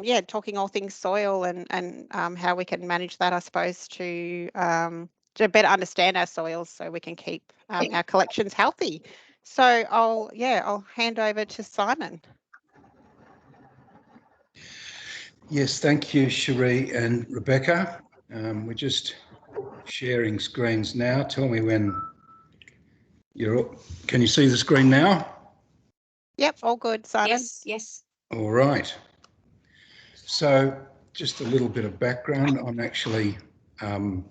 yeah, talking all things soil and how we can manage that, I suppose, to better understand our soils so we can keep our collections healthy. So I'll hand over to Simon. Yes, thank you, Cherie and Rebecca. We're just sharing screens now. Tell me when you're. Can you see the screen now? Yep, all good, Simon. Yes, yes. All right. So, just a little bit of background. I'm actually an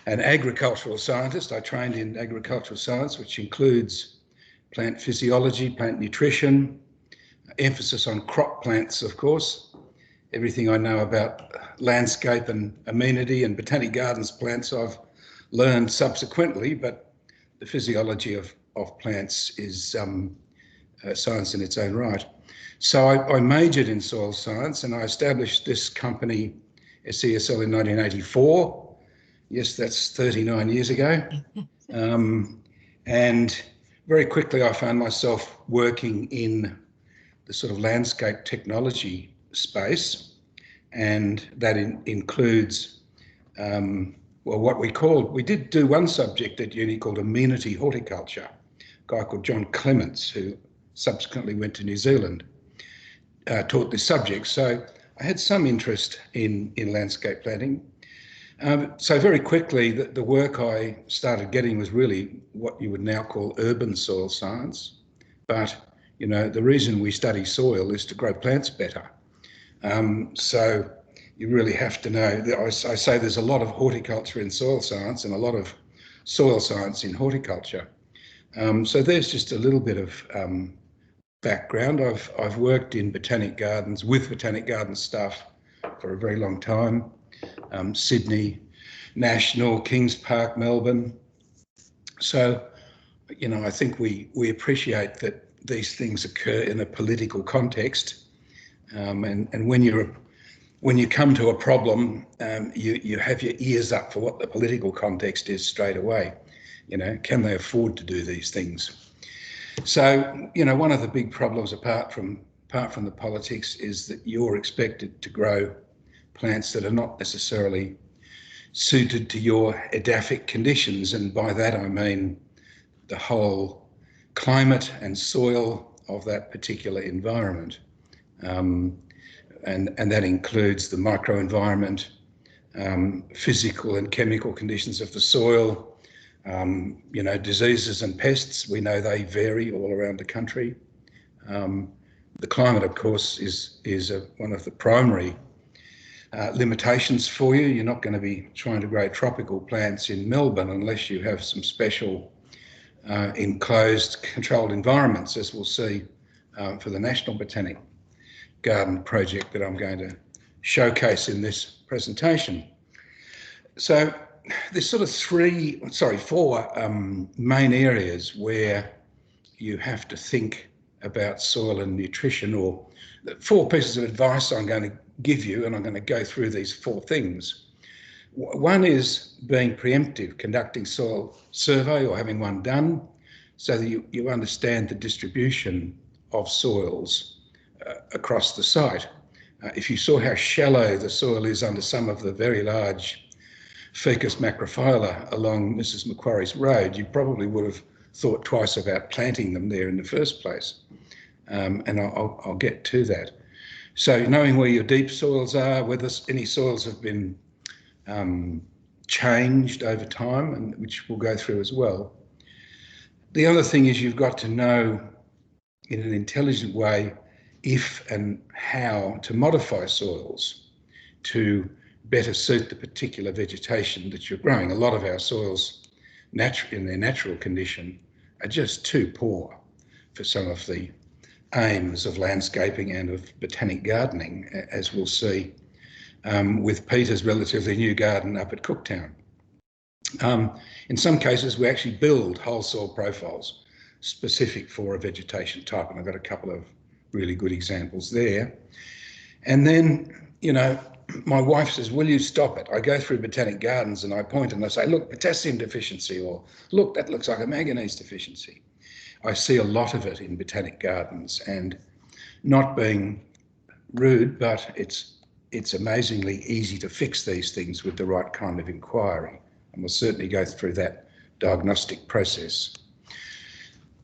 agricultural scientist. I trained in agricultural science, which includes plant physiology, plant nutrition, emphasis on crop plants, of course. Everything I know about landscape and amenity and botanic gardens plants I've learned subsequently, but the physiology of plants is science in its own right. So I majored in soil science and I established this company, SESL, in 1984. Yes, that's 39 years ago. And very quickly I found myself working in the sort of landscape technology space, and that includes what we did do one subject at uni called amenity horticulture. A guy called John Clements, who subsequently went to New Zealand, taught this subject. So I had some interest in landscape planting. So very quickly, the work I started getting was really what you would now call urban soil science. But, you know, the reason we study soil is to grow plants better. So you really have to know that I say there's a lot of horticulture in soil science and a lot of soil science in horticulture. So there's just a little bit of background. I've worked in botanic gardens with botanic garden staff for a very long time. Sydney, National, Kings Park, Melbourne. So, you know, I think we appreciate that these things occur in a political context. And when you come to a problem, you have your ears up for what the political context is straight away. You know, can they afford to do these things? So, you know, one of the big problems apart from the politics is that you're expected to grow plants that are not necessarily suited to your edaphic conditions. And by that, I mean the whole climate and soil of that particular environment. And that includes the microenvironment, physical and chemical conditions of the soil, you know, diseases and pests. We know they vary all around the country. The climate, of course, is one of the primary limitations for you. You're not going to be trying to grow tropical plants in Melbourne unless you have some special enclosed, controlled environments, as we'll see for the National Botanic Garden project that I'm going to showcase in this presentation. So there's sort of four main areas where you have to think about soil and nutrition, or the four pieces of advice I'm going to give you, and I'm going to go through these four things. One is being preemptive, conducting soil survey or having one done so that you understand the distribution of soils across the site. If you saw how shallow the soil is under some of the very large Ficus macrophylla along Mrs. Macquarie's Road, you probably would have thought twice about planting them there in the first place. And I'll get to that. So knowing where your deep soils are, whether any soils have been changed over time, and which we'll go through as well. The other thing is you've got to know in an intelligent way if and how to modify soils to better suit the particular vegetation that you're growing. A lot of our soils in their natural condition are just too poor for some of the aims of landscaping and of botanic gardening, as we'll see with Peter's relatively new garden up at Cooktown. In some cases, we actually build whole soil profiles specific for a vegetation type, and I've got a couple of really good examples there. And then, you know, my wife says, will you stop it? I go through botanic gardens and I point and I say, look, potassium deficiency, or look, that looks like a manganese deficiency. I see a lot of it in botanic gardens, and not being rude, but it's amazingly easy to fix these things with the right kind of inquiry, and we'll certainly go through that diagnostic process.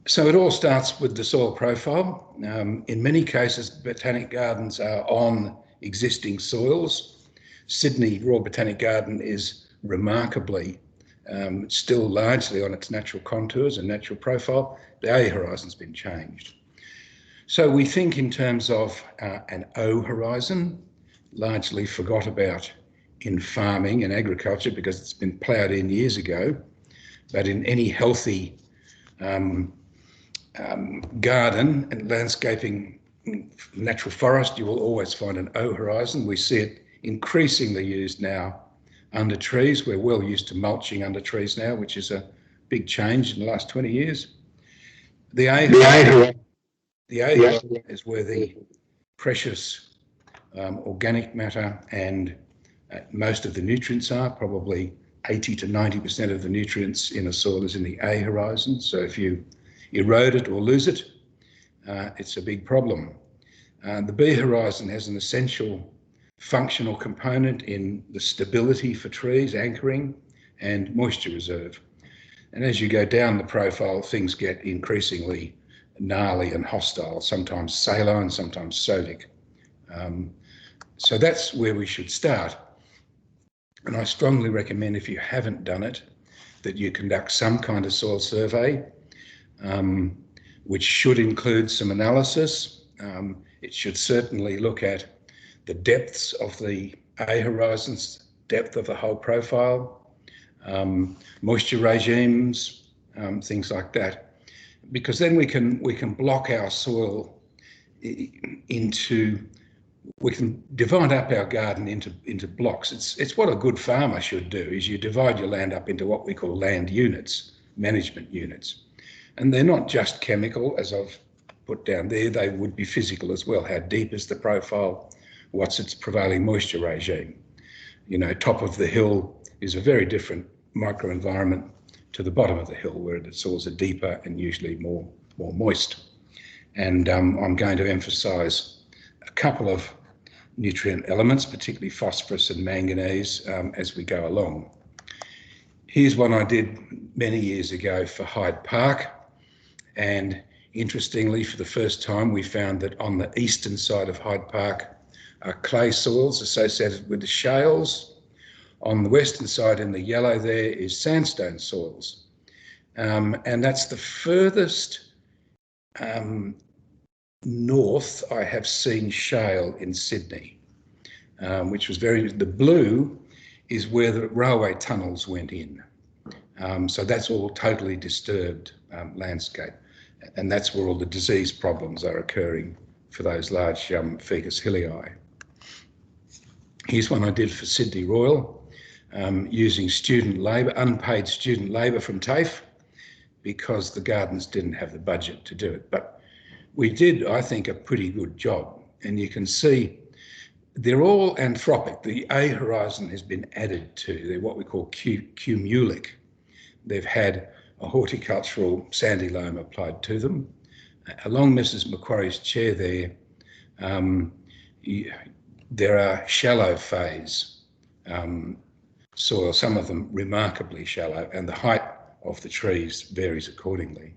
So it all starts with the soil profile. In many cases, botanic gardens are on existing soils. Sydney Royal Botanic Garden is remarkably still largely on its natural contours and natural profile. The A horizon's been changed. So we think in terms of an O horizon, largely forgot about in farming and agriculture because it's been ploughed in years ago. But in any healthy garden and landscaping, natural forest, you will always find an O horizon. We see it increasingly used now under trees. We're well used to mulching under trees now, which is a big change in the last 20 years. The A horizon is where the precious organic matter and most of the nutrients are. Probably 80 to 90% of the nutrients in a soil is in the A horizon. So if you erode it or lose it, it's a big problem. The B horizon has an essential functional component in the stability for trees, anchoring, and moisture reserve. And as you go down the profile, things get increasingly gnarly and hostile, sometimes saline, sometimes sodic. So that's where we should start. And I strongly recommend, if you haven't done it, that you conduct some kind of soil survey, which should include some analysis. It should certainly look at the depths of the A horizons, depth of the whole profile, moisture regimes, things like that, because then we can block our soil into, we can divide up our garden into blocks. It's what a good farmer should do, is you divide your land up into what we call land units, management units. And they're not just chemical, as I've put down there, they would be physical as well. How deep is the profile? What's its prevailing moisture regime? You know, top of the hill is a very different microenvironment to the bottom of the hill, where the soils are deeper and usually more moist. And I'm going to emphasise a couple of nutrient elements, particularly phosphorus and manganese, as we go along. Here's one I did many years ago for Hyde Park. And interestingly, for the first time, we found that on the eastern side of Hyde Park are clay soils associated with the shales. On the western side in the yellow there is sandstone soils. And that's the furthest north I have seen shale in Sydney, which was the blue is where the railway tunnels went in. So that's all totally disturbed landscape. And that's where all the disease problems are occurring for those large Ficus hillei. Here's one I did for Sydney Royal, using student labour, unpaid student labour from TAFE, because the gardens didn't have the budget to do it. But we did, I think, a pretty good job. And you can see they're all anthropic. The A horizon has been added to. They're what we call cumulic. They've had a horticultural sandy loam applied to them. Along Mrs. Macquarie's chair there, there are shallow phase soil, some of them remarkably shallow, and the height of the trees varies accordingly.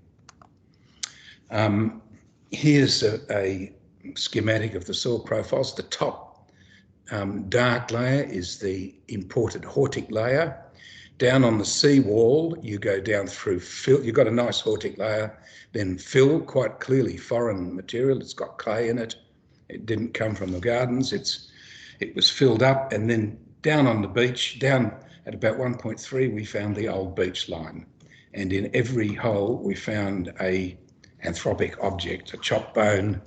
Here's a schematic of the soil profiles. The top dark layer is the imported hortic layer. Down on the seawall, you go down through fill. You've got a nice hortic layer, then fill, quite clearly foreign material. It's got clay in it. It didn't come from the gardens. It was filled up, and then down on the beach, down at about 1.3, we found the old beach line. And in every hole, we found a anthropic object, a chopped bone,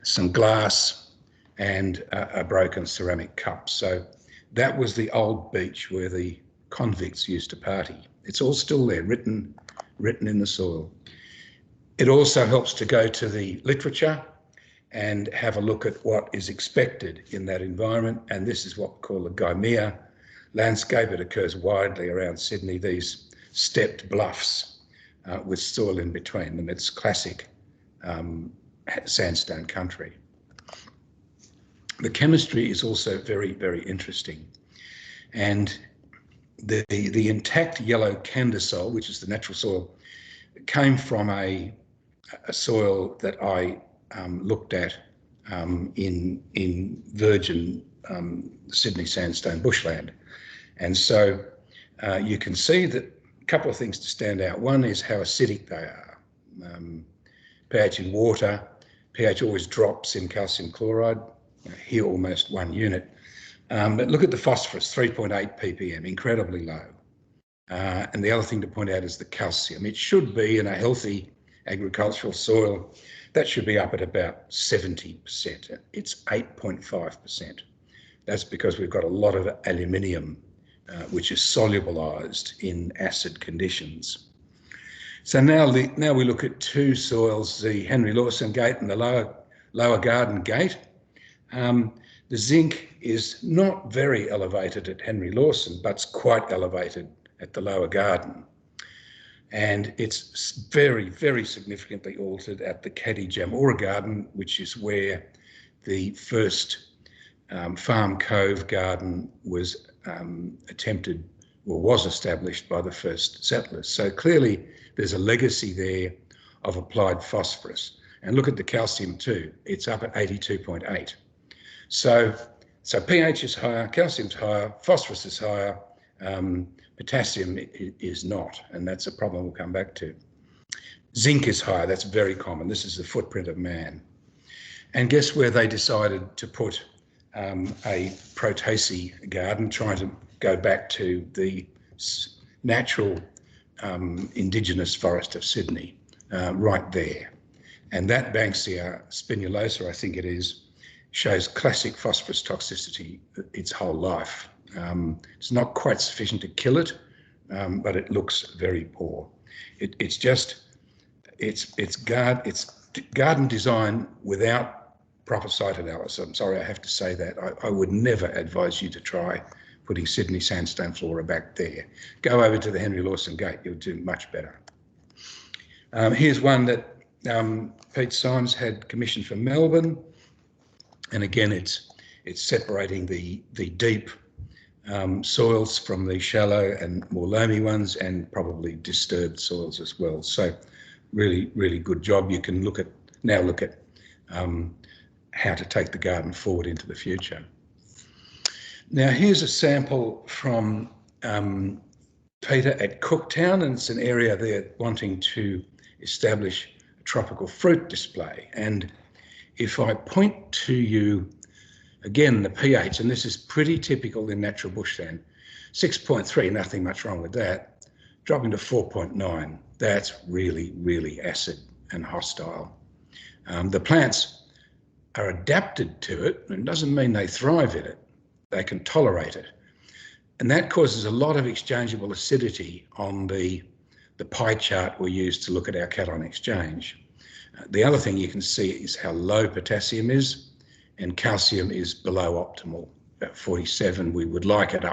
some glass, and a broken ceramic cup. So that was the old beach where the convicts used to party. It's all still there, written in the soil. It also helps to go to the literature and have a look at what is expected in that environment. And this is what we call the Gaimea landscape. It occurs widely around Sydney, these stepped bluffs with soil in between them. It's classic sandstone country. The chemistry is also very, very interesting. And the intact yellow candesol, which is the natural soil, came from a soil that I looked at in virgin Sydney sandstone bushland. And so you can see that a couple of things to stand out. One is how acidic they are. pH in water, pH always drops in calcium chloride, here almost 1 unit. But look at the phosphorus, 3.8 ppm, incredibly low. And the other thing to point out is the calcium. It should be in a healthy agricultural soil, that should be up at about 70%. It's 8.5%. That's because we've got a lot of aluminium, which is solubilized in acid conditions. So now we look at two soils, the Henry Lawson Gate and the Lower Garden Gate. The zinc is not very elevated at Henry Lawson, but it's quite elevated at the Lower Garden. And it's very, very significantly altered at the Caddy Jamora Garden, which is where the first Farm Cove Garden was attempted or was established by the first settlers. So clearly there's a legacy there of applied phosphorus. And look at the calcium too, it's up at 82.8. So pH is higher, calcium's higher, phosphorus is higher, potassium is not, and that's a problem we'll come back to. Zinc is higher, that's very common. This is the footprint of man. And guess where they decided to put a Proteaceae garden, trying to go back to the natural indigenous forest of Sydney, right there. And that Banksia spinulosa, I think it is, shows classic phosphorus toxicity its whole life. It's not quite sufficient to kill it, but it looks very poor. It's garden design without proper site analysis. I'm sorry, I have to say that. I would never advise you to try putting Sydney sandstone flora back there. Go over to the Henry Lawson Gate, you'll do much better. Here's one that Pete Symes had commissioned for Melbourne. And again, it's separating the deep soils from the shallow and more loamy ones, and probably disturbed soils as well. So really, really good job. You can look at how to take the garden forward into the future. Now here's a sample from Peter at Cooktown, and it's an area they're wanting to establish a tropical fruit display. And if I point to you, again, the pH, and this is pretty typical in natural bushland, 6.3, nothing much wrong with that, dropping to 4.9, that's really, really acid and hostile. The plants are adapted to it, and it doesn't mean they thrive in it, they can tolerate it. And that causes a lot of exchangeable acidity on the pie chart we use to look at our cation exchange. The other thing you can see is how low potassium is, and calcium is below optimal, about 47. We would like it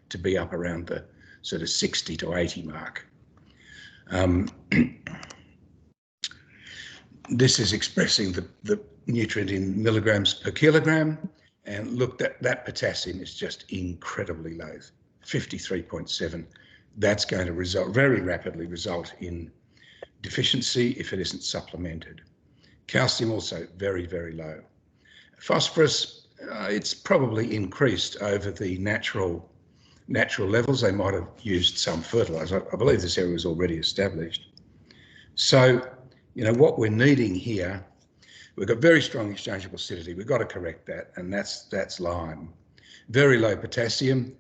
to be up around the sort of 60 to 80 mark. This is expressing the nutrient in milligrams per kilogram, and look, that potassium is just incredibly low, 53.7. That's going to very rapidly result in deficiency if it isn't supplemented. Calcium also very, very low. Phosphorus, it's probably increased over the natural levels. They might have used some fertiliser. I believe this area was already established. So, you know, what we're needing here, we've got very strong exchangeable acidity. We've got to correct that, and that's lime. Very low potassium.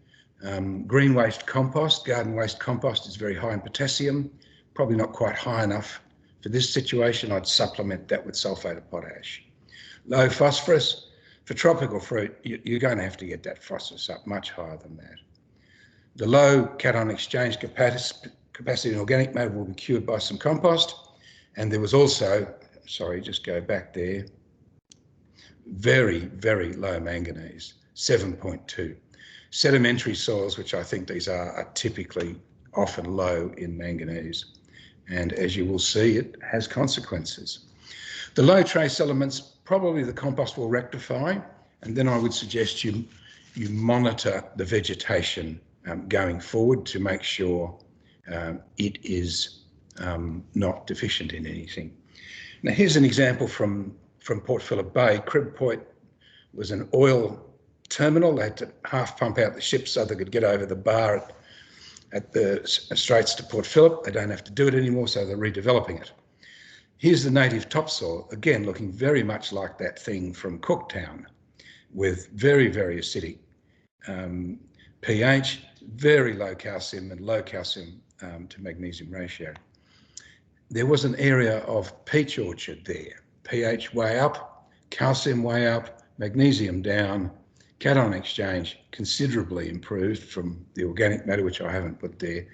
Green waste compost, garden waste compost is very high in potassium, probably not quite high enough. For this situation, I'd supplement that with sulphate of potash. Low phosphorus, for tropical fruit, you're going to have to get that phosphorus up much higher than that. The low cation exchange capacity in organic matter will be cured by some compost. And there was also, sorry, just go back there, very, very low manganese, 7.2. Sedimentary soils, which I think these are typically often low in manganese. And as you will see, it has consequences. The low trace elements, probably the compost will rectify, And then I would suggest you monitor the vegetation going forward to make sure it is not deficient in anything. Now here's an example from Port Phillip Bay. Crib Point was an oil terminal. They had to half pump out the ships so they could get over the bar at the Straits to Port Phillip. They don't have to do it anymore, so they're redeveloping it. Here's the native topsoil, again looking very much like that thing from Cooktown, with very, very acidic pH, very low calcium and low calcium to magnesium ratio. There was an area of peach orchard there, pH way up, calcium way up, magnesium down, cation exchange considerably improved from the organic matter, which I haven't put there,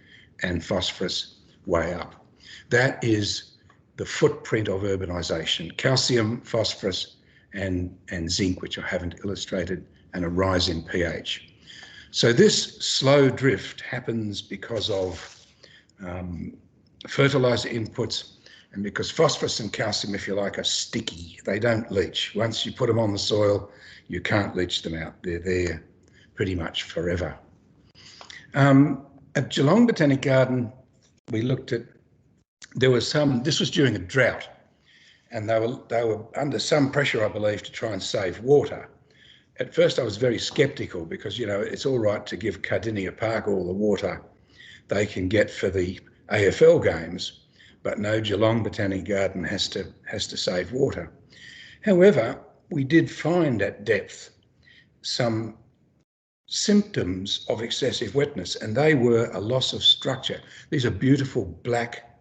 and phosphorus way up. That is the footprint of urbanisation: calcium, phosphorus, and zinc, which I haven't illustrated, and a rise in pH. So this slow drift happens because of fertiliser inputs, and because phosphorus and calcium, if you like, are sticky. They don't leach. Once you put them on the soil, you can't leach them out. They're there pretty much forever. At Geelong Botanic Garden, we looked at, this was during a drought, and they were under some pressure, I believe, to try and save water. At first I was very sceptical because, you know, it's all right to give Cardinia Park all the water they can get for the AFL games, but no, Geelong Botanic Garden has to save water. However, we did find at depth some symptoms of excessive wetness, and they were a loss of structure. These are beautiful black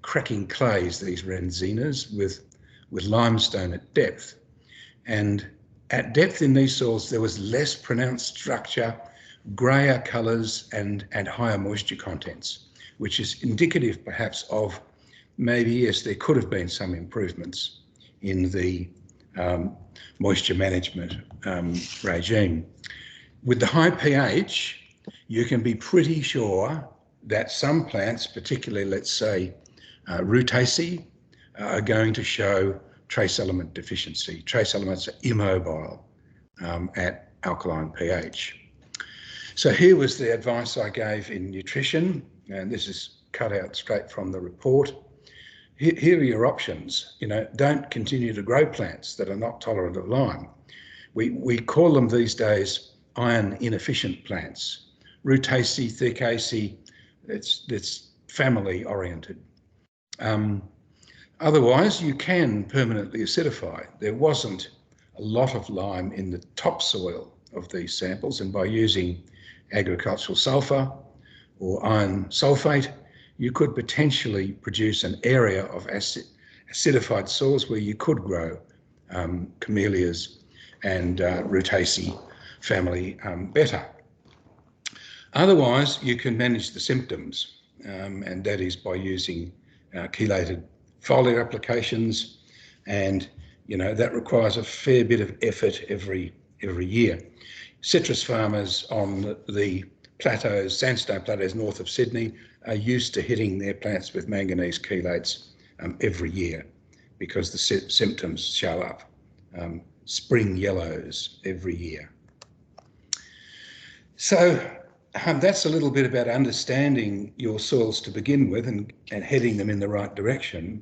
cracking clays, these rendzinas, with limestone at depth. And at depth in these soils, there was less pronounced structure, greyer colours and higher moisture contents, which is indicative perhaps of maybe, yes, there could have been some improvements in the moisture management regime. With the high pH, you can be pretty sure that some plants, particularly, let's say, Rutaceae, are going to show trace element deficiency. Trace elements are immobile at alkaline pH. So here was the advice I gave in nutrition, and this is cut out straight from the report. Here are your options. You know, don't continue to grow plants that are not tolerant of lime. We call them these days iron inefficient plants. Rutaceae, Thickaceae, it's family oriented. Otherwise, you can permanently acidify. There wasn't a lot of lime in the topsoil of these samples, and by using agricultural sulphur or iron sulphate, you could potentially produce an area of acidified soils where you could grow camellias and Rutaceae family better. Otherwise, you can manage the symptoms, and that is by using chelated foliar applications, and you know that requires a fair bit of effort every year. Citrus farmers on the plateaus, sandstone plateaus north of Sydney, are used to hitting their plants with manganese chelates every year because the symptoms show up. Spring yellows every year. So that's a little bit about understanding your soils to begin with and heading them in the right direction.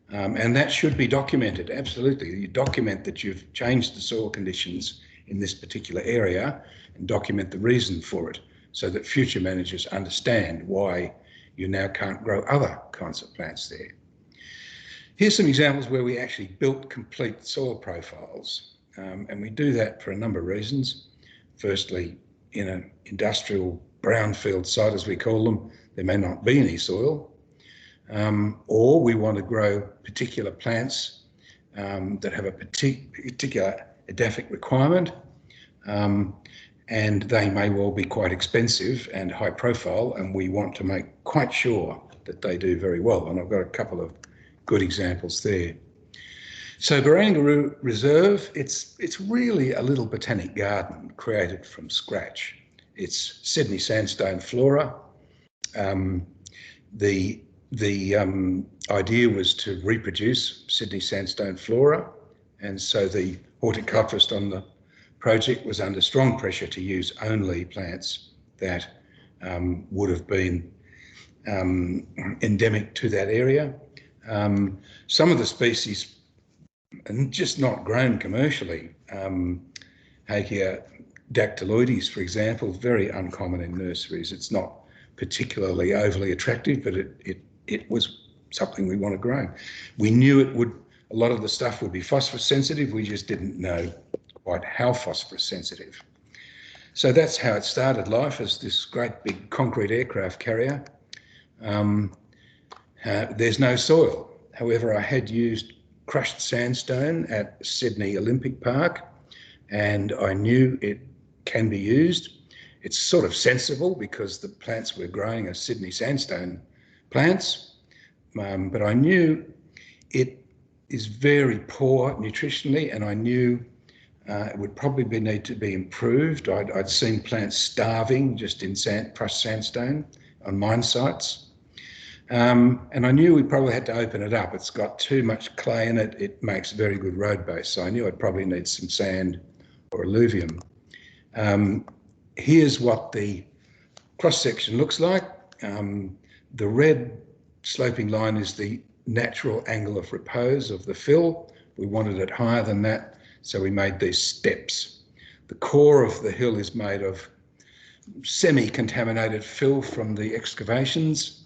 And that should be documented, absolutely. You document that you've changed the soil conditions in this particular area and document the reason for it so that future managers understand why you now can't grow other kinds of plants there. Here's some examples where we actually built complete soil profiles, and we do that for a number of reasons. Firstly, in an industrial brownfield site, as we call them, there may not be any soil, or we want to grow particular plants that have a particular edaphic requirement, and they may well be quite expensive and high profile, and we want to make quite sure that they do very well. And I've got a couple of good examples there. So Barangaroo Reserve, it's really a little botanic garden created from scratch. It's Sydney sandstone flora. The idea was to reproduce Sydney sandstone flora, and so the horticulturist on the project was under strong pressure to use only plants that would have been endemic to that area. Some of the species are just not grown commercially. Hakea dactyloides, for example, very uncommon in nurseries. It's not particularly overly attractive, but it was something we want to grow. We knew it would, a lot of the stuff would be phosphorus sensitive. We just didn't know quite how phosphorus sensitive. So that's how it started life, as this great big concrete aircraft carrier. There's no soil. However, I had used crushed sandstone at Sydney Olympic Park, and I knew it can be used. It's sort of sensible because the plants we're growing are Sydney sandstone plants, but I knew it is very poor nutritionally, and I knew it would probably need to be improved. I'd seen plants starving just in crushed sandstone on mine sites. And I knew we probably had to open it up. It's got too much clay in it. It makes a very good road base. So I knew I'd probably need some sand or alluvium. Here's what the cross section looks like. The red sloping line is the natural angle of repose of the fill. We wanted it higher than that, so we made these steps. The core of the hill is made of semi-contaminated fill from the excavations.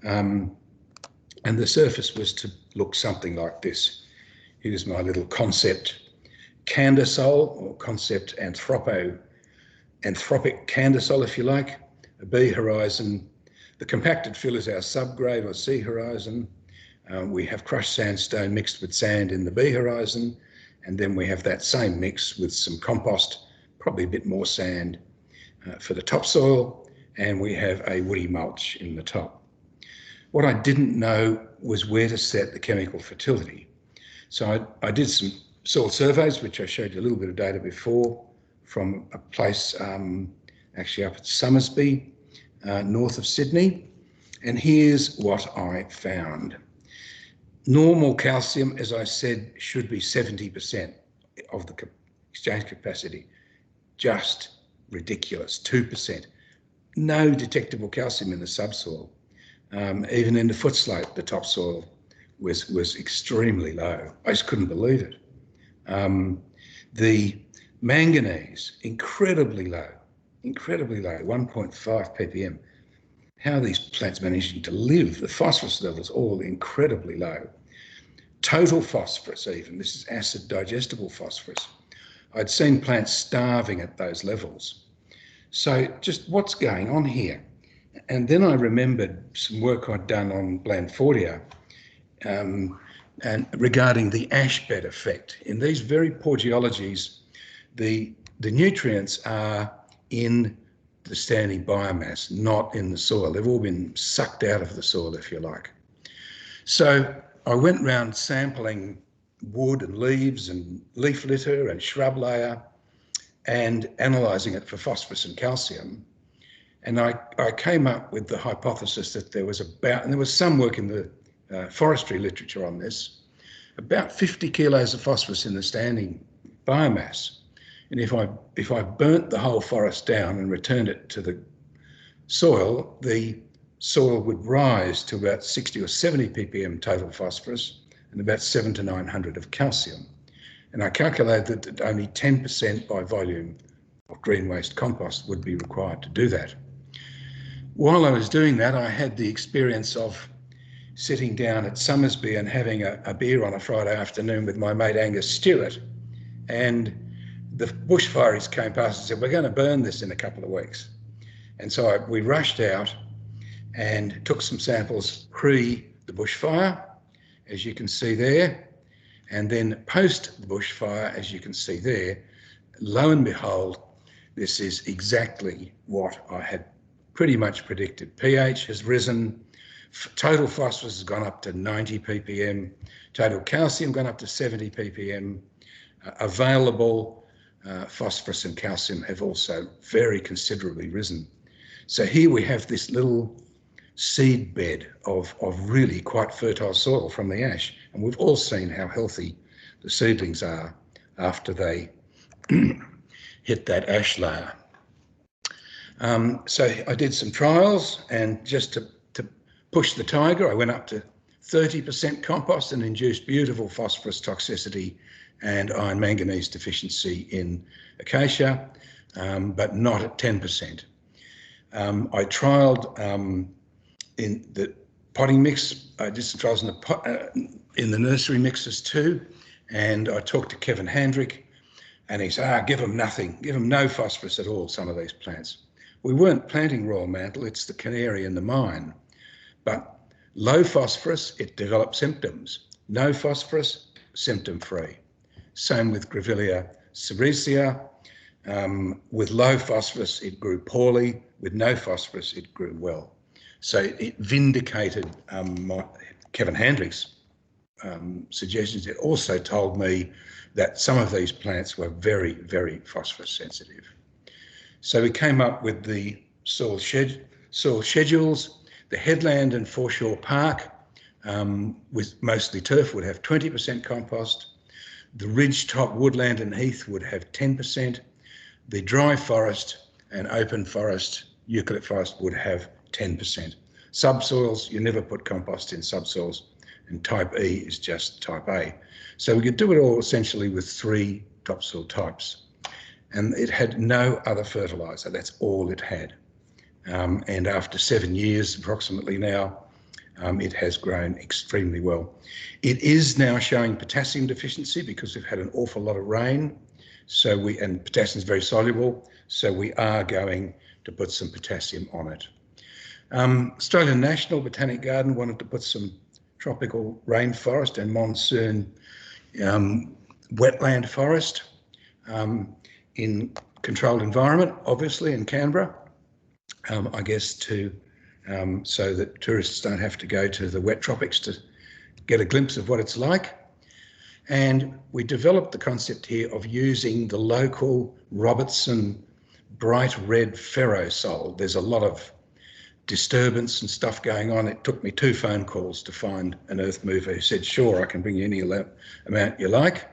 And the surface was to look something like this. Here's my little concept candesol, or concept anthropic candesol, if you like, a B horizon. The compacted fill is our subgrade or C horizon. We have crushed sandstone mixed with sand in the B horizon, and then we have that same mix with some compost, probably a bit more sand for the topsoil, and we have a woody mulch in the top. What I didn't know was where to set the chemical fertility. So I did some soil surveys, which I showed you a little bit of data before, from a place actually up at Summersby, north of Sydney. And here's what I found. Normal calcium, as I said, should be 70% of the exchange capacity. Just ridiculous, 2%. No detectable calcium in the subsoil. Even in the foot slope, the topsoil was extremely low. I just couldn't believe it. The manganese, incredibly low, 1.5 ppm. How are these plants managing to live? The phosphorus levels all incredibly low. Total phosphorus even, this is acid digestible phosphorus. I'd seen plants starving at those levels. So just what's going on here? And then I remembered some work I'd done on Blandfordia and regarding the ash bed effect. In these very poor geologies, the nutrients are in the standing biomass, not in the soil. They've all been sucked out of the soil, if you like. So I went round sampling wood and leaves and leaf litter and shrub layer and analysing it for phosphorus and calcium. And I came up with the hypothesis that there was and there was some work in the forestry literature on this, about 50 kilos of phosphorus in the standing biomass. And if I burnt the whole forest down and returned it to the soil would rise to about 60 or 70 ppm total phosphorus and about 700 to 900 of calcium. And I calculated that only 10% by volume of green waste compost would be required to do that. While I was doing that, I had the experience of sitting down at Summersby and having a beer on a Friday afternoon with my mate Angus Stewart, and the bushfires came past and said, we're going to burn this in a couple of weeks. And so we rushed out and took some samples pre the bushfire, as you can see there, and then post the bushfire, as you can see there. Lo and behold, this is exactly what I had pretty much predicted. pH has risen, total phosphorus has gone up to 90 ppm, total calcium gone up to 70 ppm, available phosphorus and calcium have also very considerably risen. So here we have this little seed bed of really quite fertile soil from the ash, and we've all seen how healthy the seedlings are after they hit that ash layer. So I did some trials, and just to push the tiger, I went up to 30% compost and induced beautiful phosphorus toxicity and iron manganese deficiency in acacia, but not at 10%. I trialled in the potting mix. I did some trials in the nursery mixes too, and I talked to Kevin Handrick, and he said, give them nothing, give them no phosphorus at all, some of these plants. We weren't planting royal mantle, it's the canary in the mine. But low phosphorus, it developed symptoms. No phosphorus, symptom-free. Same with Grevillea sericea. With low phosphorus, it grew poorly. With no phosphorus, it grew well. So it vindicated Kevin Handrick's suggestions. It also told me that some of these plants were very, very phosphorus sensitive. So we came up with the soil schedules. The headland and foreshore park, with mostly turf, would have 20% compost. The ridge-top woodland and heath would have 10%. The dry forest and open forest, eucalypt forest, would have 10%. Subsoils, you never put compost in subsoils, and type E is just type A. So we could do it all essentially with 3 topsoil types. And it had no other fertiliser, that's all it had. And after 7 years approximately now, it has grown extremely well. It is now showing potassium deficiency because we've had an awful lot of rain. And potassium is very soluble, so we are going to put some potassium on it. Australian National Botanic Garden wanted to put some tropical rainforest and monsoon wetland forest in controlled environment, obviously in Canberra, I guess so that tourists don't have to go to the wet tropics to get a glimpse of what it's like. And we developed the concept here of using the local Robertson bright red ferrosol. There's a lot of disturbance and stuff going on. It took me 2 phone calls to find an earth mover who said, sure, I can bring you any amount you like.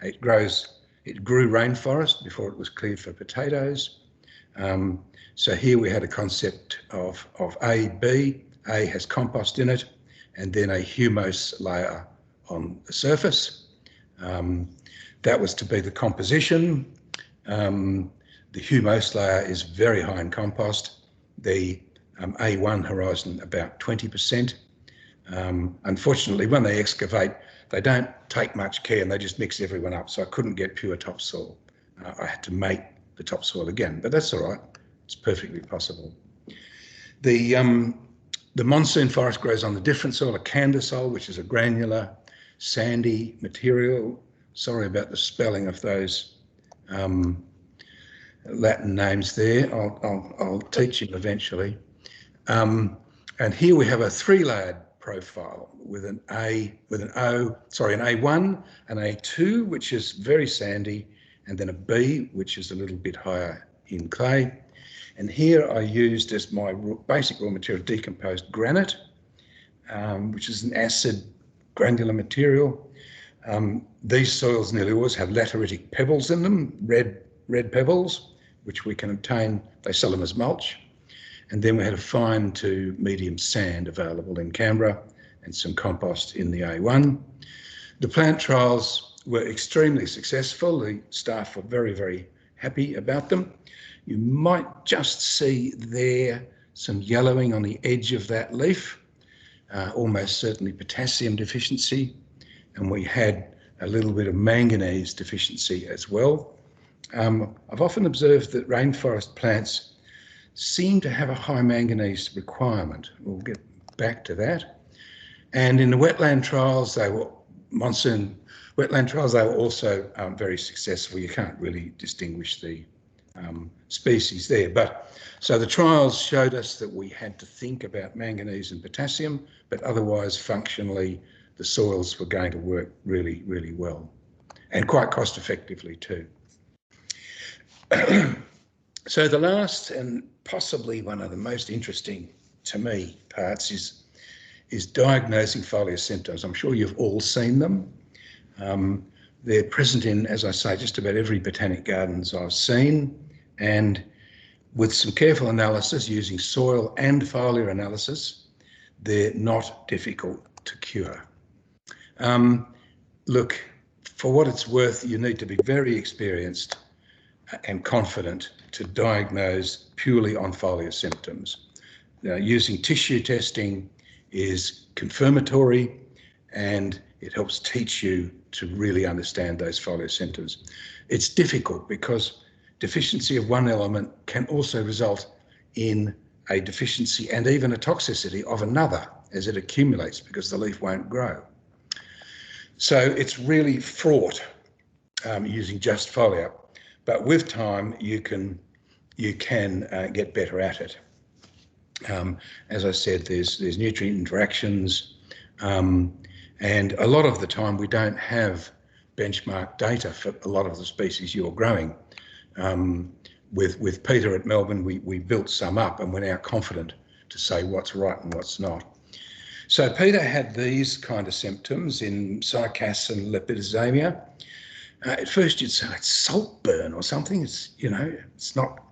It grew rainforest before it was cleared for potatoes. So here we had a concept of A, B. A has compost in it, and then a humus layer on the surface. That was to be the composition. The humus layer is very high in compost. The A1 horizon about 20%. Unfortunately, when they excavate, they don't take much care and they just mix everyone up. So I couldn't get pure topsoil. I had to make the topsoil again, but that's all right. It's perfectly possible. The monsoon forest grows on the different soil, a candesol, which is a granular, sandy material. Sorry about the spelling of those Latin names there. I'll teach you eventually. And here we have a 3-layered profile with an A1, an A2, which is very sandy, and then a B, which is a little bit higher in clay. And here I used as my basic raw material decomposed granite, which is an acid granular material. These soils nearly always have lateritic pebbles in them, red pebbles, which we can obtain. They sell them as mulch. And then we had a fine to medium sand available in Canberra and some compost in the A1. The plant trials were extremely successful. The staff were very, very happy about them. You might just see there some yellowing on the edge of that leaf, almost certainly potassium deficiency. And we had a little bit of manganese deficiency as well. I've often observed that rainforest plants seem to have a high manganese requirement. We'll get back to that. And in the wetland trials, monsoon wetland trials, they were also very successful. You can't really distinguish the species there. But so the trials showed us that we had to think about manganese and potassium, but otherwise functionally the soils were going to work really, really well and quite cost effectively too. So the last and possibly one of the most interesting to me parts is diagnosing foliar symptoms. I'm sure you've all seen them. They're present in, as I say, just about every botanic gardens I've seen, and with some careful analysis using soil and foliar analysis, they're not difficult to cure. Look, for what it's worth, you need to be very experienced and confident to diagnose purely on foliar symptoms. Now, using tissue testing is confirmatory, and it helps teach you to really understand those foliar symptoms. It's difficult because deficiency of one element can also result in a deficiency and even a toxicity of another as it accumulates because the leaf won't grow. So it's really fraught using just foliar, but with time you can get better at it. As I said, there's nutrient interactions, and a lot of the time we don't have benchmark data for a lot of the species you're growing. With Peter at Melbourne, we built some up and we're now confident to say what's right and what's not. So Peter had these kind of symptoms in cycas and lepidosomia. At first you'd say it's saltburn or something. It's, you know, it's not,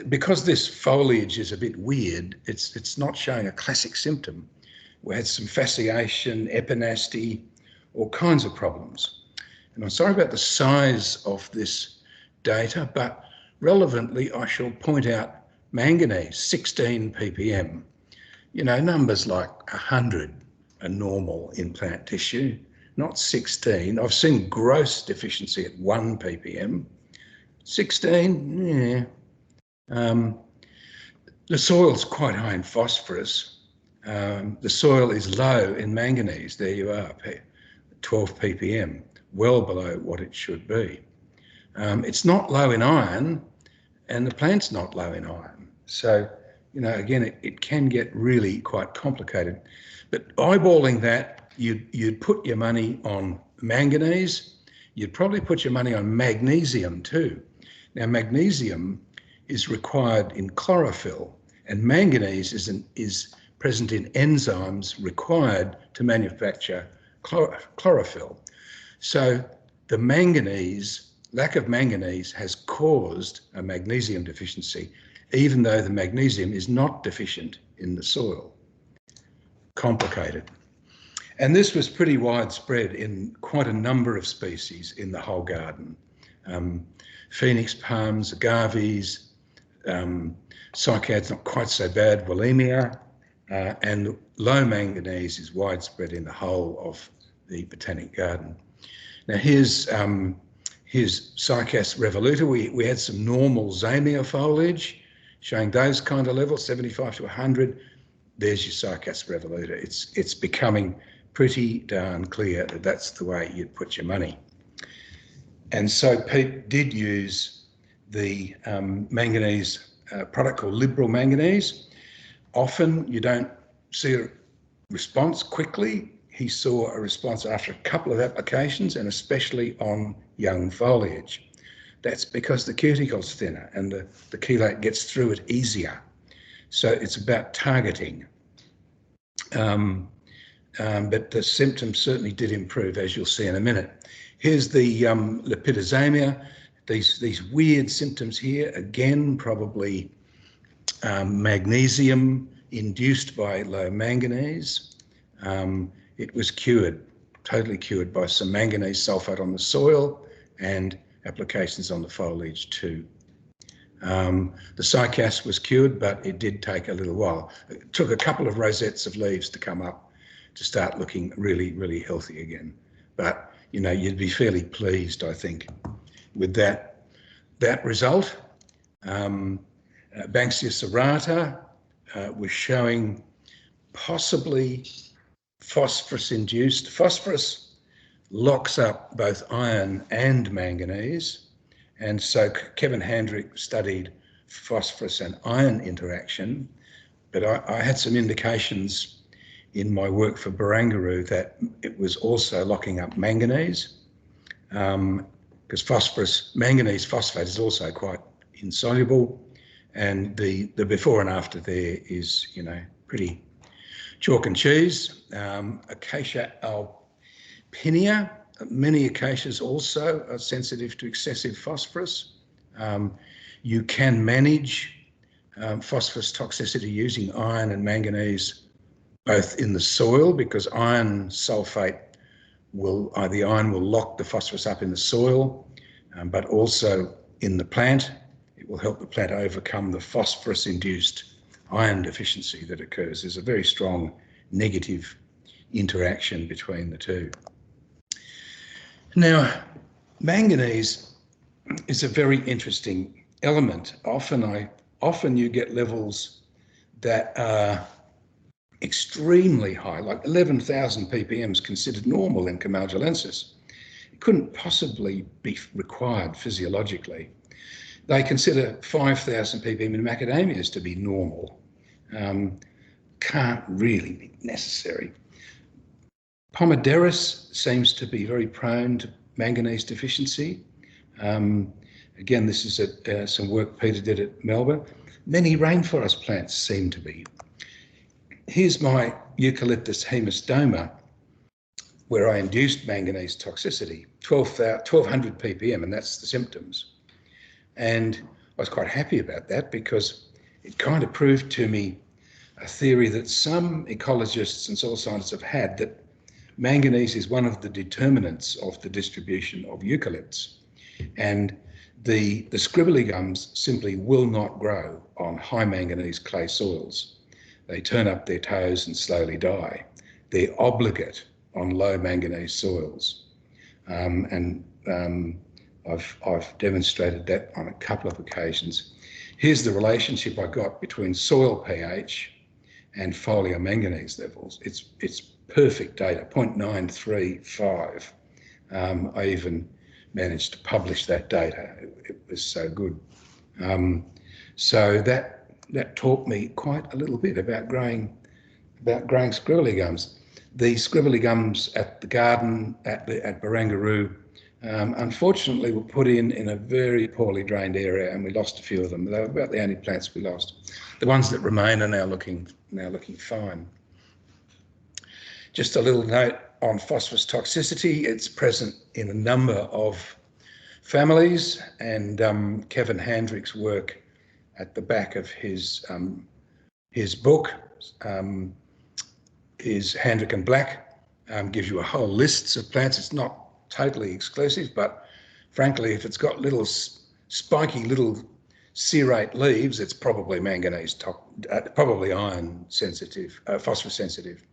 because this foliage is a bit weird, it's not showing a classic symptom. We had some fasciation, epinasty, all kinds of problems. And I'm sorry about the size of this data, but relevantly I shall point out manganese, 16 ppm. You know, numbers like 100 are normal in plant tissue, not 16. I've seen gross deficiency at 1 ppm. 16, yeah. The soil's quite high in phosphorus. The soil is low in manganese. There you are, 12 ppm, well below what it should be. It's not low in iron, and the plant's not low in iron. So, you know, again, it can get really quite complicated. But eyeballing that, you'd put your money on manganese. You'd probably put your money on magnesium too. Now, magnesium is required in chlorophyll, and manganese is present in enzymes required to manufacture chlorophyll. So the lack of manganese has caused a magnesium deficiency, even though the magnesium is not deficient in the soil. Complicated. And this was pretty widespread in quite a number of species in the whole garden. Phoenix palms, agaves, cycads not quite so bad, Wallemia, and low manganese is widespread in the whole of the botanic garden. Now here's Cycas revoluta. We had some normal Zamia foliage showing those kind of levels, 75 to 100. There's your Cycas revoluta. It's becoming pretty darn clear that that's the way you'd put your money. And so Pete did use the manganese product called Liberal Manganese. Often you don't see a response quickly. He saw a response after a couple of applications, and especially on young foliage. That's because the cuticle's thinner and the chelate gets through it easier. So it's about targeting. But the symptoms certainly did improve, as you'll see in a minute. Here's the lepidosomia, these weird symptoms here, again, probably magnesium induced by low manganese. It was cured, totally cured by some manganese sulfate on the soil and applications on the foliage too. The cycas was cured, but it did take a little while. It took a couple of rosettes of leaves to come up to start looking really, really healthy again. But, you know, you'd be fairly pleased, I think, with that result. Banksia serrata was showing possibly phosphorus-induced. Phosphorus locks up both iron and manganese, and so Kevin Handrick studied phosphorus and iron interaction, but I had some indications in my work for Barangaroo that it was also locking up manganese, because manganese phosphate is also quite insoluble, and the before and after there is, you know, pretty chalk and cheese. Acacia alpinia, Many acacias also are sensitive to excessive phosphorus. You can manage phosphorus toxicity using iron and manganese both in the soil, because iron sulfate the iron will lock the phosphorus up in the soil, but also in the plant. It will help the plant overcome the phosphorus-induced iron deficiency that occurs. There's a very strong negative interaction between the two. Now, manganese is a very interesting element. Often you get levels that are extremely high, like 11,000 ppm is considered normal in Camaldulensis. It couldn't possibly be required physiologically. They consider 5,000 ppm in macadamias to be normal. Can't really be necessary. Pomaderus seems to be very prone to manganese deficiency. Again, this is some work Peter did at Melbourne. Many rainforest plants seem to be. Here's my Eucalyptus haemastoma, where I induced manganese toxicity, 1200 ppm, and that's the symptoms. And I was quite happy about that, because it kind of proved to me a theory that some ecologists and soil scientists have had, that manganese is one of the determinants of the distribution of eucalypts. And the scribbly gums simply will not grow on high manganese clay soils. They turn up their toes and slowly die. They're obligate on low manganese soils. I've demonstrated that on a couple of occasions. Here's the relationship I got between soil pH and foliar manganese levels. It's perfect data, 0.935. I even managed to publish that data. It was so good. So that taught me quite a little bit about growing scribbly gums. The scribbly gums at the garden at Barangaroo, unfortunately, were put in a very poorly drained area, and we lost a few of them. They were about the only plants we lost. The ones that remain are now looking fine. Just a little note on phosphorus toxicity. It's present in a number of families, and Kevin Handrick's work at the back of his book is Handrick and Black, gives you a whole list of plants. It's not totally exclusive, but frankly, if it's got little spiky little serrate leaves, it's probably probably iron sensitive, phosphorus sensitive.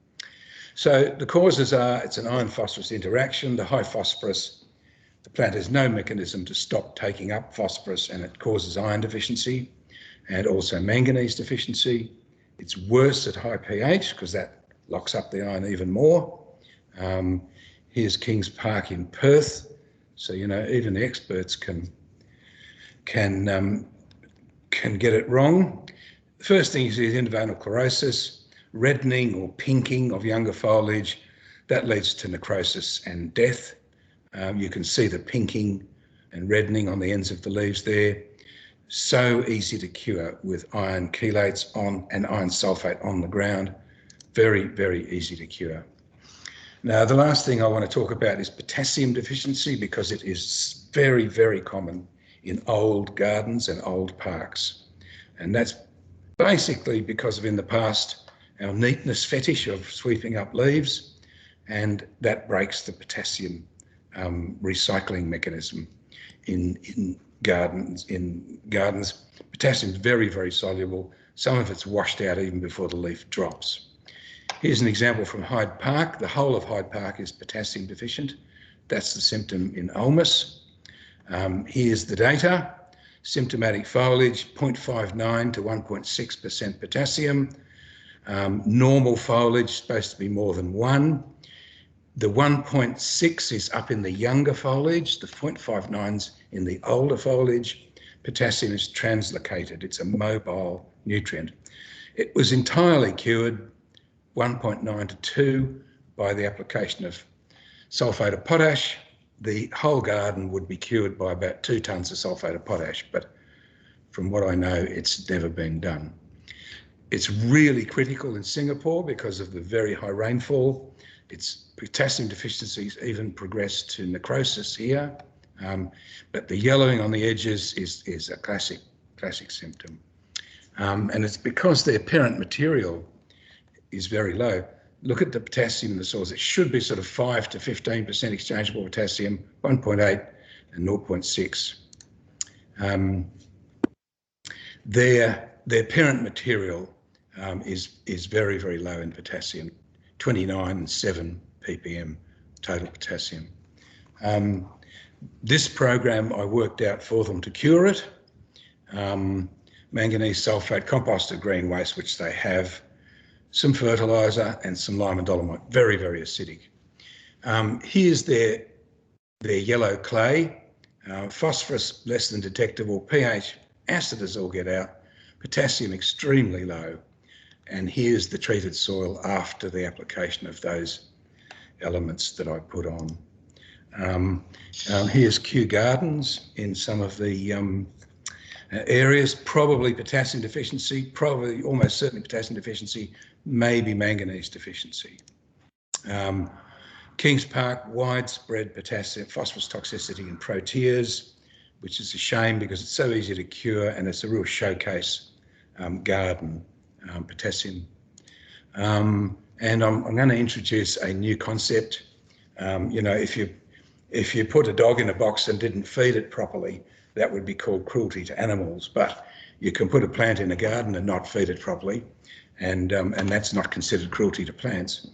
So the causes are, it's an iron-phosphorus interaction. The high phosphorus, the plant has no mechanism to stop taking up phosphorus, and it causes iron deficiency and also manganese deficiency. It's worse at high pH because that locks up the iron even more. Here's Kings Park in Perth. So, you know, even the experts can get it wrong. The first thing is endoveinal chlorosis, reddening or pinking of younger foliage. That leads to necrosis and death. You can see the pinking and reddening on the ends of the leaves there. So easy to cure with iron chelates on and iron sulfate on the ground. Very, very easy to cure. Now, the last thing I want to talk about is potassium deficiency, because it is very, very common in old gardens and old parks. And that's basically because of, in the past, our neatness fetish of sweeping up leaves, and that breaks the potassium recycling mechanism in gardens. Potassium is very, very soluble. Some of it's washed out even before the leaf drops. Here's an example from Hyde Park. The whole of Hyde Park is potassium deficient. That's the symptom in ulmus. Here's the data. Symptomatic foliage, 0.59 to 1.6% potassium. Normal foliage, supposed to be more than 1. The 1.6 is up in the younger foliage, the 0.59's in the older foliage. Potassium is translocated. It's a mobile nutrient. It was entirely cured, 1.9 to 2, by the application of sulfate of potash. The whole garden would be cured by about 2 tonnes of sulfate of potash, but from what I know, it's never been done. It's really critical in Singapore because of the very high rainfall, Its potassium deficiencies even progress to necrosis here, but the yellowing on the edges is a classic symptom. And it's because their parent material is very low. Look at the potassium in the soils. It should be sort of 5 to 15% exchangeable potassium, 1.8 and 0.6. Their parent material is very, very low in potassium, 29 and 7 ppm total potassium. This program I worked out for them to cure it. Manganese sulphate, composted green waste, which they have, some fertiliser and some lime and dolomite, very, very acidic. Here's their yellow clay, phosphorus less than detectable, pH acid as all get out, potassium extremely low, and here's the treated soil after the application of those elements that I put on. Here's Kew Gardens in some of the areas, probably potassium deficiency, probably almost certainly potassium deficiency, maybe manganese deficiency. Kings Park, widespread potassium, phosphorus toxicity in proteas, which is a shame because it's so easy to cure and it's a real showcase garden, potassium. And I'm going to introduce a new concept. You know, if you put a dog in a box and didn't feed it properly, that would be called cruelty to animals. But you can put a plant in a garden and not feed it properly, and that's not considered cruelty to plants.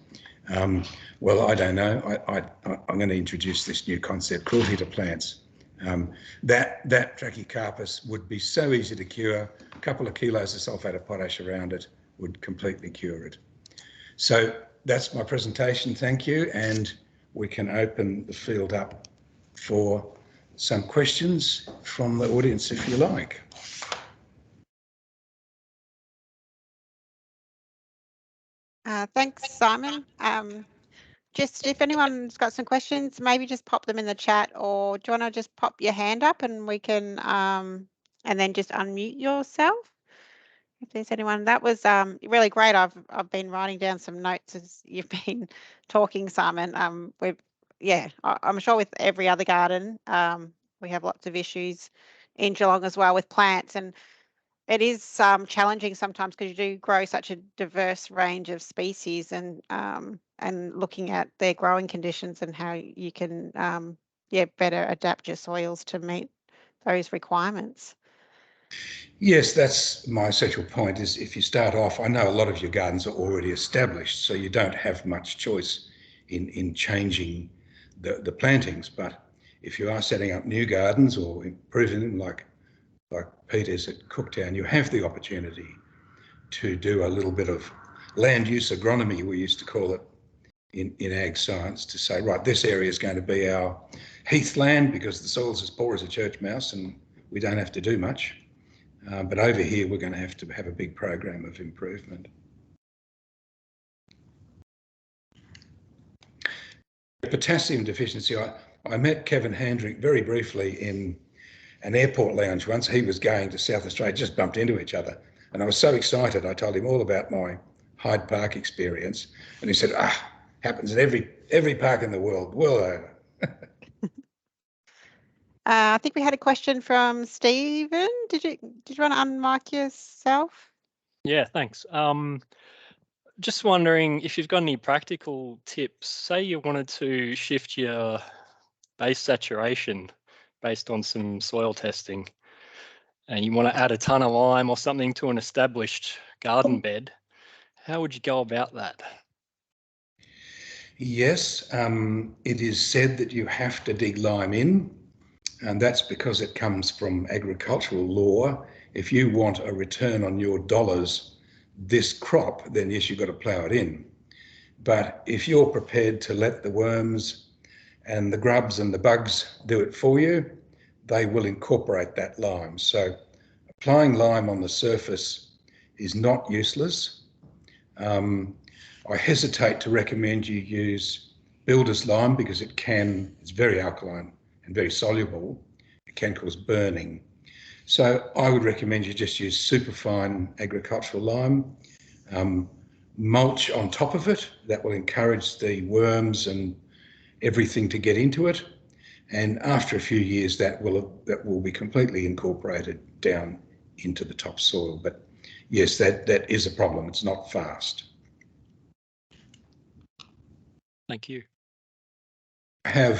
Well, I don't know. I'm going to introduce this new concept, cruelty to plants. That Trachycarpus would be so easy to cure. A couple of kilos of sulphate of potash around it would completely cure it. So that's my presentation. Thank you. And we can open the field up for some questions from the audience, if you like. Thanks, Simon. Just if anyone's got some questions, maybe just pop them in the chat, or do you want to just pop your hand up and we can, and then just unmute yourself? If there's anyone, that was really great. I've been writing down some notes as you've been talking, Simon. I'm sure with every other garden, we have lots of issues in Geelong as well with plants, and it is challenging sometimes because you do grow such a diverse range of species, and looking at their growing conditions and how you can better adapt your soils to meet those requirements. Yes, that's my essential point, is if you start off, I know a lot of your gardens are already established, so you don't have much choice in changing the plantings. But if you are setting up new gardens or improving them like Peter's at Cooktown, you have the opportunity to do a little bit of land use agronomy, we used to call it in ag science, to say, right, this area is going to be our heathland because the soil's as poor as a church mouse and we don't have to do much. But over here, we're going to have a big program of improvement. Potassium deficiency, I met Kevin Handrick very briefly in an airport lounge once. He was going to South Australia, just bumped into each other. And I was so excited, I told him all about my Hyde Park experience. And he said, happens at every park in the world over. I think we had a question from Stephen. Did you want to unmic yourself? Yeah, thanks. Just wondering if you've got any practical tips. Say you wanted to shift your base saturation based on some soil testing, and you want to add a ton of lime or something to an established garden bed. How would you go about that? Yes, it is said that you have to dig lime in, and that's because it comes from agricultural law. If you want a return on your dollars this crop, then yes, you've got to plough it in. But if you're prepared to let the worms and the grubs and the bugs do it for you, they will incorporate that lime. So applying lime on the surface is not useless. I hesitate to recommend you use builder's lime because it's very alkaline and very soluble. It can cause burning. So I would recommend you just use superfine agricultural lime. mulch on top of it. That will encourage the worms and everything to get into it. And after a few years, that will be completely incorporated down into the topsoil. But yes, that is a problem. It's not fast. Thank you. I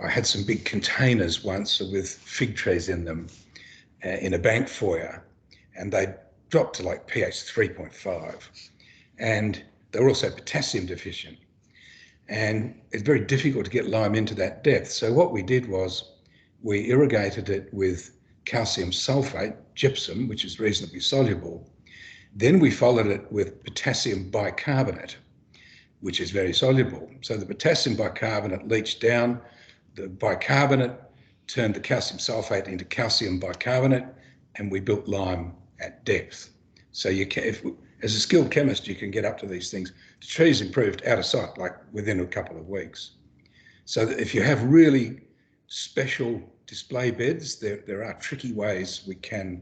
had some big containers once with fig trees in them in a bank foyer, and they dropped to like pH 3.5, and they were also potassium deficient. And it's very difficult to get lime into that depth. So what we did was we irrigated it with calcium sulfate, gypsum, which is reasonably soluble. Then we followed it with potassium bicarbonate, which is very soluble. So the potassium bicarbonate leached down, the bicarbonate turned the calcium sulfate into calcium bicarbonate, and we built lime at depth. So you can, as a skilled chemist, you can get up to these things. The trees improved out of sight, like within a couple of weeks. So that if you have really special display beds, there are tricky ways we can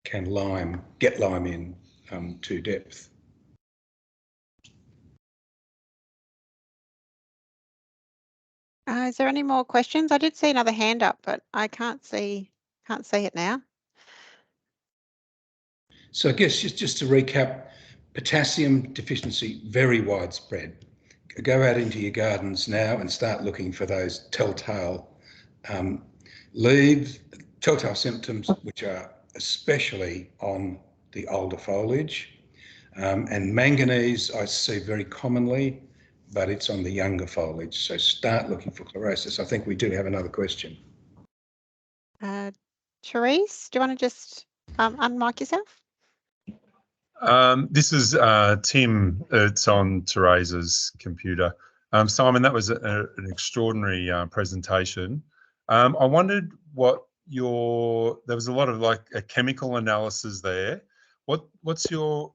get lime in to depth. Is there any more questions? I did see another hand up, but I can't see it now. So I guess just to recap, potassium deficiency, very widespread. Go out into your gardens now and start looking for those telltale leaves, telltale symptoms, which are especially on the older foliage. And manganese I see very commonly, but it's on the younger foliage. So start looking for chlorosis. I think we do have another question. Therese, do you want to just unmic yourself? This is Tim. It's on Theresa's computer. Simon, that was an extraordinary presentation. I wondered what there was a lot of like a chemical analysis there. What's your,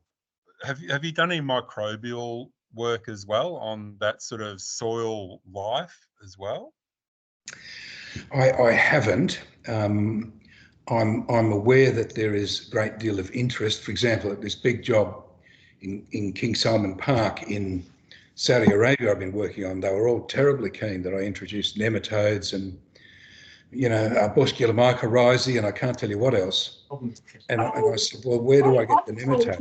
have you done any microbial work as well on that sort of soil life as well? I haven't. I'm aware that there is a great deal of interest. For example, at this big job in King Salman Park in Saudi Arabia I've been working on, they were all terribly keen that I introduced nematodes and, you know, Boscula mycorrhizae, and I can't tell you what else. And I said, well, where do I get the nematodes?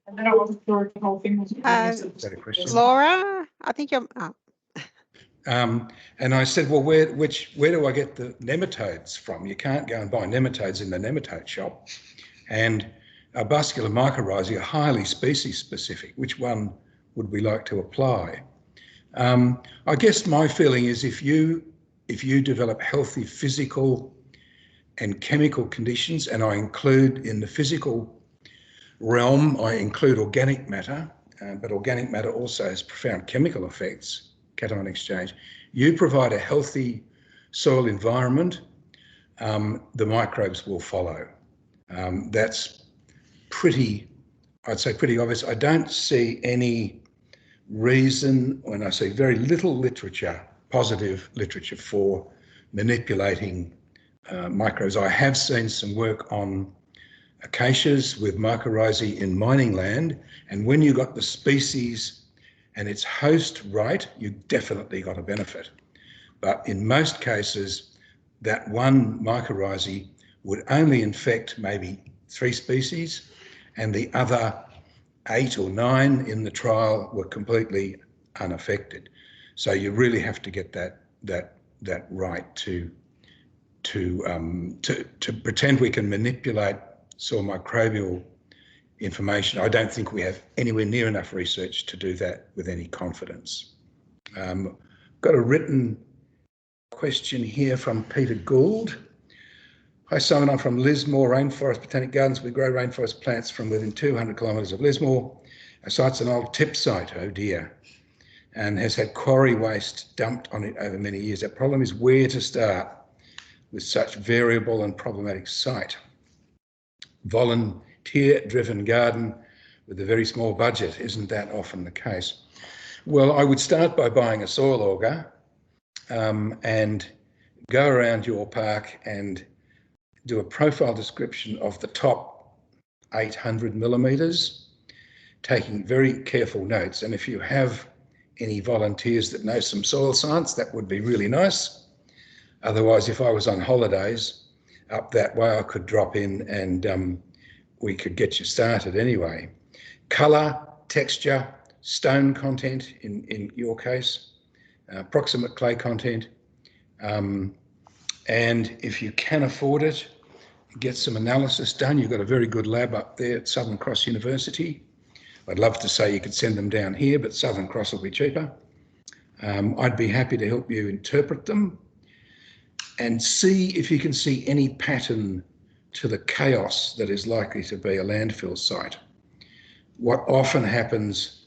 And then I wasn't sure if the whole thing was Laura, I think you're. And I said, well, where do I get the nematodes from? You can't go and buy nematodes in the nematode shop. And Boscula mycorrhizae are highly species specific. Which one would we like to apply? I guess my feeling is if you develop healthy physical and chemical conditions, and I include in the physical realm, I include organic matter, but organic matter also has profound chemical effects, cation exchange. You provide a healthy soil environment, the microbes will follow. That's I'd say pretty obvious. I don't see any reason, when I see very little literature, positive literature for manipulating microbes. I have seen some work on acacias with mycorrhizae in mining land, and when you got the species and its host right, you definitely got a benefit. But in most cases, that one mycorrhizae would only infect maybe 3 species, and the other 8 or 9 in the trial were completely unaffected. So you really have to get that right to pretend we can manipulate soil microbial information. I don't think we have anywhere near enough research to do that with any confidence. Got a written question here from Peter Gould. Hi Simon, I'm from Lismore Rainforest Botanic Gardens. We grow rainforest plants from within 200 kilometres of Lismore. Our site's an old tip site, oh dear, and has had quarry waste dumped on it over many years. Our problem is where to start with such variable and problematic site. Volunteer-driven garden with a very small budget. Isn't that often the case? Well, I would start by buying a soil auger and go around your park and do a profile description of the top 800 millimetres, taking very careful notes. And if you have any volunteers that know some soil science, that would be really nice. Otherwise, if I was on holidays up that way, I could drop in and we could get you started anyway. Colour, texture, stone content in your case, proximate clay content, and if you can afford it, get some analysis done. You've got a very good lab up there at Southern Cross University. I'd love to say you could send them down here, but Southern Cross will be cheaper. I'd be happy to help you interpret them and see if you can see any pattern to the chaos that is likely to be a landfill site. What often happens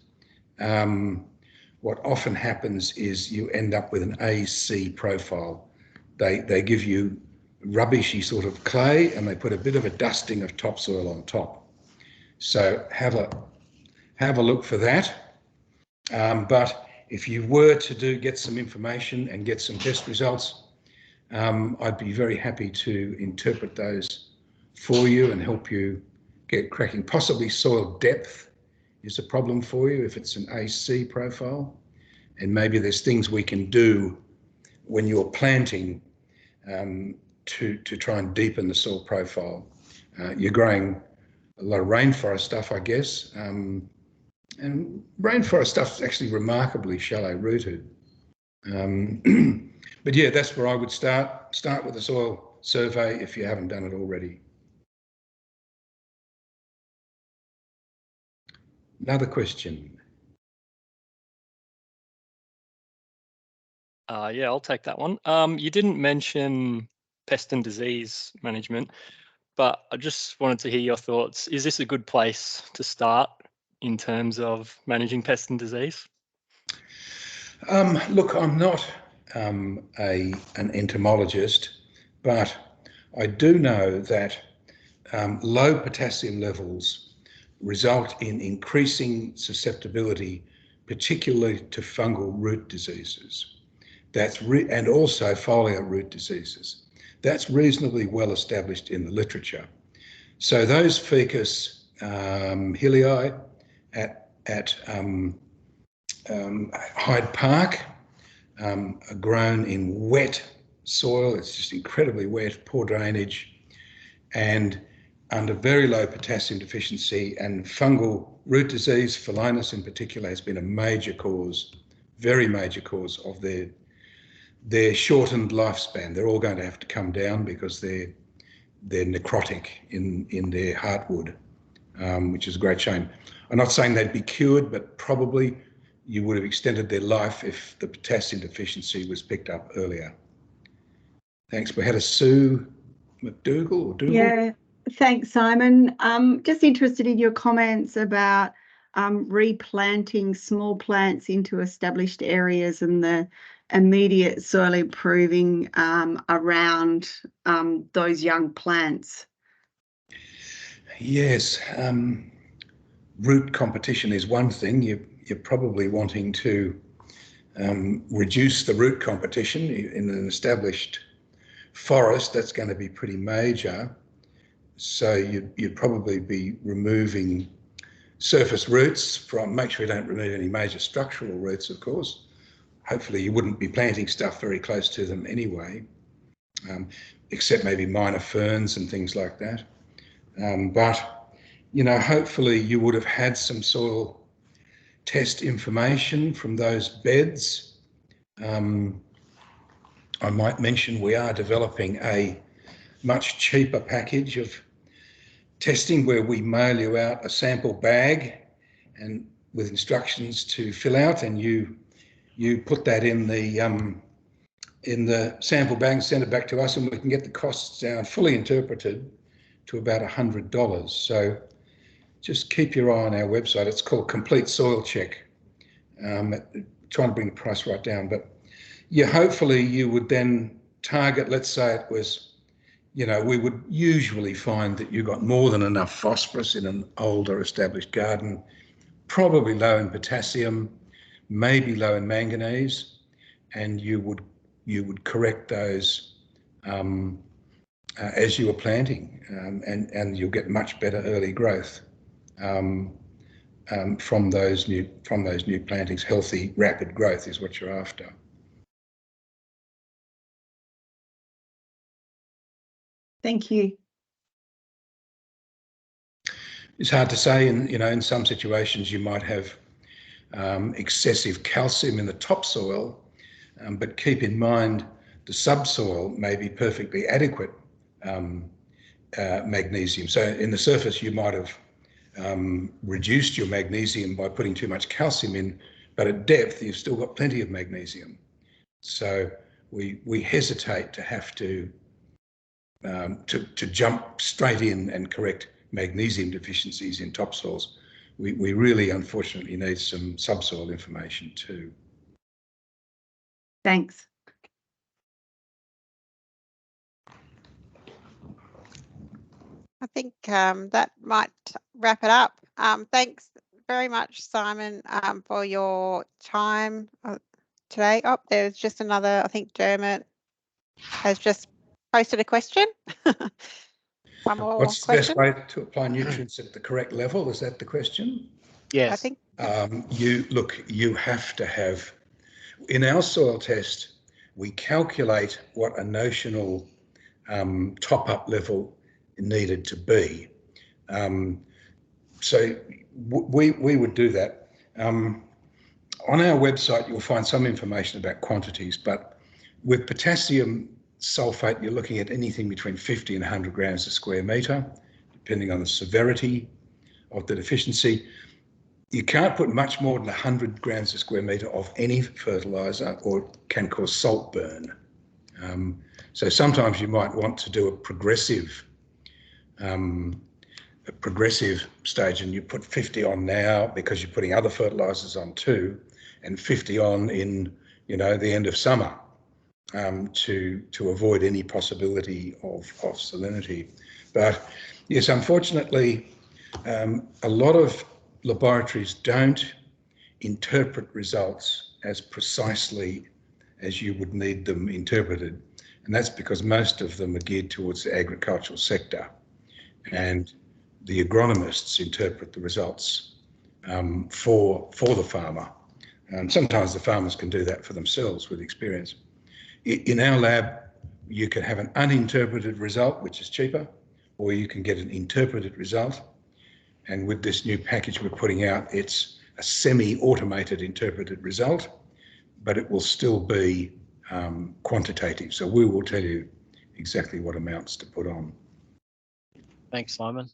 is you end up with an AC profile. They give you rubbishy sort of clay and they put a bit of a dusting of topsoil on top. So have a look for that. But if you were to get some information and get some test results, I'd be very happy to interpret those for you and help you get cracking. Possibly soil depth is a problem for you if it's an AC profile, and maybe there's things we can do when you're planting to try and deepen the soil profile. You're growing a lot of rainforest stuff, I guess, and rainforest stuff is actually remarkably shallow rooted. But yeah, that's where I would start. Start with the soil survey if you haven't done it already. Another question. Yeah, I'll take that one. You didn't mention pest and disease management, but I just wanted to hear your thoughts. Is this a good place to start in terms of managing pest and disease? Look, I'm not an entomologist, but I do know that low potassium levels result in increasing susceptibility, particularly to fungal root diseases. And also foliar root diseases. That's reasonably well established in the literature. So those ficus hilii at Hyde Park are grown in wet soil. It's just incredibly wet, poor drainage, and under very low potassium deficiency, and fungal root disease, Phylinus in particular, has been a major cause, very major cause of their shortened lifespan. They're all going to have to come down because they're necrotic in their heartwood, which is a great shame. I'm not saying they'd be cured, but probably you would have extended their life if the potassium deficiency was picked up earlier. Thanks. We had a Sue McDougall or Dougal. Yeah, thanks, Simon. Just interested in your comments about replanting small plants into established areas and the immediate soil improving around those young plants. Yes, root competition is one thing. You're probably wanting to reduce the root competition in an established forest. That's going to be pretty major. So you'd probably be removing surface roots make sure you don't remove any major structural roots, of course. Hopefully you wouldn't be planting stuff very close to them anyway, except maybe minor ferns and things like that. But, you know, hopefully you would have had some soil test information from those beds. I might mention we are developing a much cheaper package of testing where we mail you out a sample bag and with instructions to fill out, and you put that in the sample bag and send it back to us, and we can get the costs down fully interpreted to about $100. So just keep your eye on our website. It's called Complete Soil Check. Trying to bring the price right down, but yeah, hopefully you would then target, let's say it was, you know, we would usually find that you got more than enough phosphorus in an older established garden, probably low in potassium, maybe low in manganese, and you would correct those as you are planting, and you'll get much better early growth from those new plantings. Healthy, rapid growth is what you're after. Thank you. It's hard to say, and in some situations you might have excessive calcium in the topsoil, but keep in mind the subsoil may be perfectly adequate magnesium. So in the surface you might have reduced your magnesium by putting too much calcium in, but at depth you've still got plenty of magnesium. So we hesitate to have to jump straight in and correct magnesium deficiencies in topsoils. We really, unfortunately, need some subsoil information too. Thanks. I think that might wrap it up. Thanks very much, Simon, for your time today. Oh, there's just another, I think Dermot has just posted a question. One more What's question? the best way to apply nutrients at the correct level? Is that the question? Yes. I think. You have to have, in our soil test, we calculate what a notional top-up level needed to be. So we would do that. On our website, you'll find some information about quantities, but with potassium sulfate, you're looking at anything between 50 and 100 grams a square metre, depending on the severity of the deficiency. You can't put much more than 100 grams a square metre of any fertiliser, or it can cause salt burn. So sometimes you might want to do a progressive stage, and you put 50 on now because you're putting other fertilisers on too, and 50 on in the end of summer to avoid any possibility of salinity. But yes, unfortunately, a lot of laboratories don't interpret results as precisely as you would need them interpreted, and that's because most of them are geared towards the agricultural sector, and the agronomists interpret the results for the farmer. Sometimes the farmers can do that for themselves with experience. In our lab, you can have an uninterpreted result, which is cheaper, or you can get an interpreted result. And with this new package we're putting out, it's a semi-automated interpreted result, but it will still be quantitative. So we will tell you exactly what amounts to put on. Thanks, Simon.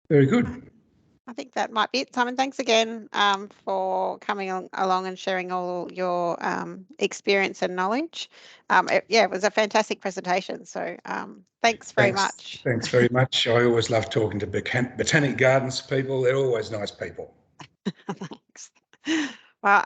Very good. I think that might be it. Simon, thanks again for coming along and sharing all your experience and knowledge. It was a fantastic presentation. So thanks very much. Thanks very much. I always love talking to botanic gardens people. They're always nice people. Thanks. Well,